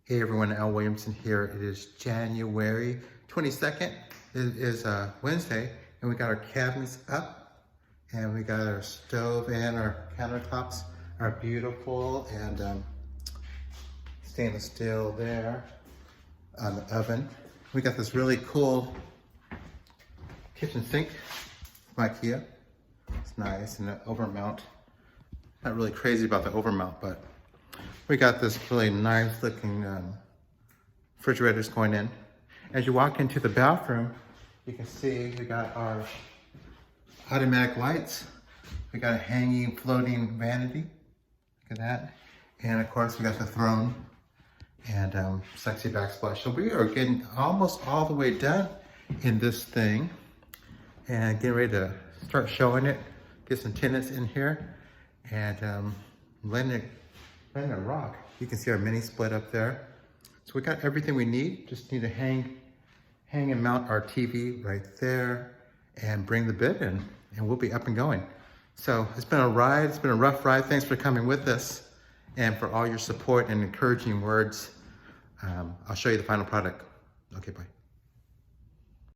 Hey everyone, Al Williamson here. It is January 22nd. It is Wednesday, and we got our cabinets up, and we got our stove and our countertops are beautiful, and stainless steel there on the oven. We got this really cool kitchen sink from IKEA. It's nice, and an overmount. Not really crazy about the overmount, but we got this really nice looking refrigerators going in. As you walk into the bathroom, you can see we got our automatic lights. We got a hanging, floating vanity. Look at that. And of course, we got the throne and sexy backsplash. So we are getting almost all the way done in this thing and getting ready to start showing it. Get some tenants in here and letting it rock. You can see our mini split up there. So we got everything we need. Just need to hang and mount our TV right there and bring the bed in, and we'll be up and going. So it's been a ride. It's been a rough ride. Thanks for coming with us and for all your support and encouraging words. I'll show you the final product. Okay, bye.